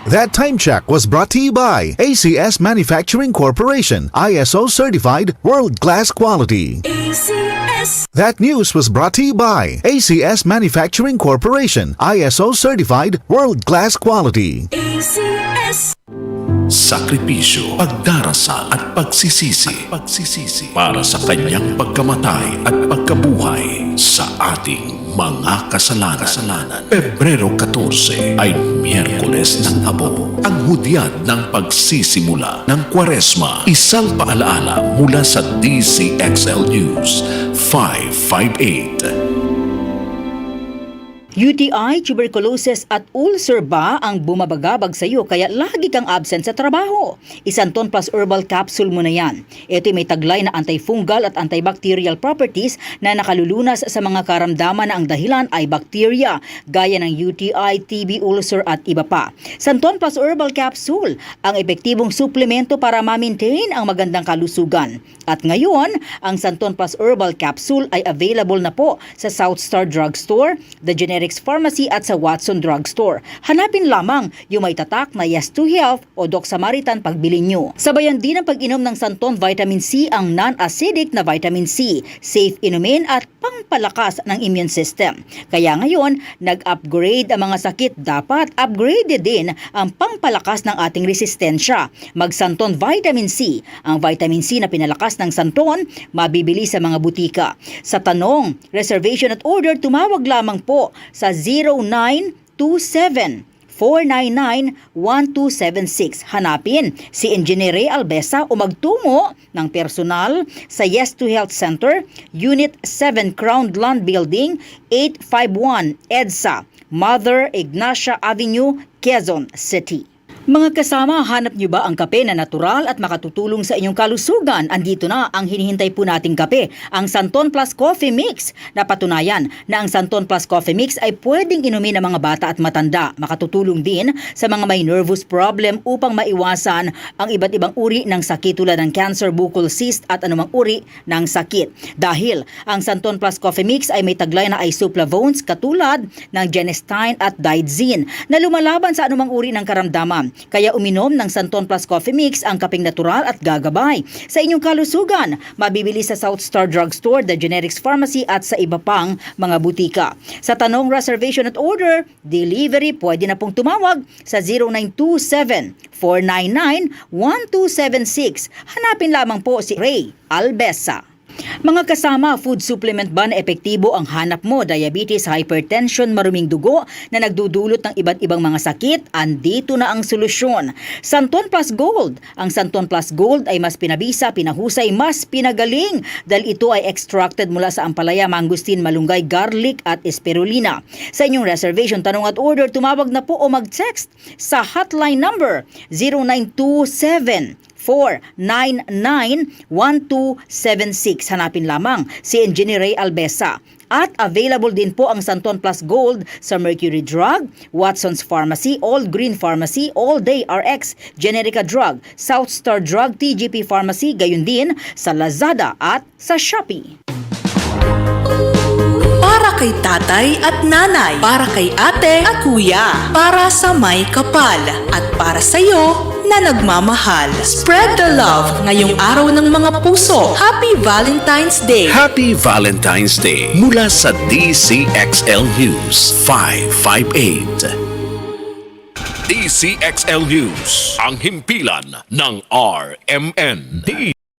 That time check was brought to you by ACS Manufacturing Corporation, ISO certified world-class quality. ACS. That news was brought to you by ACS Manufacturing Corporation, ISO certified world-class quality. ACS. Sakripisyo, pagdarasal at pagsisisi para sa kanyang pagkamatay at pagkabuhay sa ating mga kasalanan. Pebrero 14 ay Miyerkules ng Abo, ang hudyat ng pagsisimula ng Kwaresma. Isang paalaala mula sa DCXL News 558. UTI, tuberculosis at ulcer ba ang bumabagabag sa iyo kaya lagi kang absent sa trabaho? Isanton Plus Herbal Capsule mo na yan. Ito'y may taglay na antifungal at antibacterial properties na nakalulunas sa mga karamdaman na ang dahilan ay bacteria, gaya ng UTI, TB, ulcer at iba pa. Santon Plus Herbal Capsule, ang epektibong suplemento para ma-maintain ang magandang kalusugan. At ngayon, ang Santon Plus Herbal Capsule ay available na po sa South Star Drugstore, The Generics Pharmacy at sa Watson Drugstore. Hanapin lamang yung may tatak na Yes to Health o Doc Samaritan pagbili nyo. Sabayan din ang pag-inom ng Santon Vitamin C, ang non-acidic na vitamin C, safe inumin at pangpalakas ng immune system. Kaya ngayon, nag-upgrade ang mga sakit, dapat upgraded din ang pangpalakas ng ating resistensya. Mag-Santon Vitamin C. Ang vitamin C na pinalakas ng Santon, mabibili sa mga butika. Sa tanong, reservation at order, tumawag lamang po sa 0927-499-1276. Hanapin si Engineer Ray Albesa o magtungo ng personal sa Yes to Health Center, Unit 7 Crown Land Building, 851 EDSA, Mother Ignacia Avenue, Quezon City. Mga kasama, hanap nyo ba ang kape na natural at makatutulong sa inyong kalusugan? Andito na ang hinihintay po nating kape, ang Santon Plus Coffee Mix. Napatunayan na ang Santon Plus Coffee Mix ay pwedeng inumin ng mga bata at matanda. Makatutulong din sa mga may nervous problem upang maiwasan ang iba't ibang uri ng sakit tulad ng cancer, buccal cyst at anumang uri ng sakit. Dahil ang Santon Plus Coffee Mix ay may taglay na isoflavones katulad ng genistein at digoxin na lumalaban sa anumang uri ng karamdaman. Kaya uminom ng Santon Plus Coffee Mix, ang kapeng natural at gagabay sa inyong kalusugan. Mabibili sa South Star Drugstore, The Generics Pharmacy at sa iba pang mga butika. Sa tanong, reservation at order, delivery, pwede na pong tumawag sa 0927-499-1276. Hanapin lamang po si Ray Albesa. Mga kasama, food supplement ba na epektibo ang hanap mo? Diabetes, hypertension, maruming dugo na nagdudulot ng iba't ibang mga sakit? Andito na ang solusyon. Santon Plus Gold. Ang Santon Plus Gold ay mas pinabisa, pinahusay, mas pinagaling dahil ito ay extracted mula sa ampalaya, mangustin, malunggay, garlic at spirulina. Sa inyong reservation, tanong at order, tumawag na po o mag-text sa hotline number 0927 499-1276. Hanapin lamang si Engineer Ray Albesa. At available din po ang Santon Plus Gold sa Mercury Drug, Watson's Pharmacy, All Green Pharmacy, All Day RX, Generica Drug, South Star Drug, TGP Pharmacy, gayon din sa Lazada at sa Shopee. Para kay tatay at nanay, para kay ate at kuya, para sa may kapal, at para sa'yo na nagmamahal. Spread the love ngayong araw ng mga puso. Happy Valentine's Day! Happy Valentine's Day mula sa DCXL News 558. DCXL News, ang himpilan ng RMN.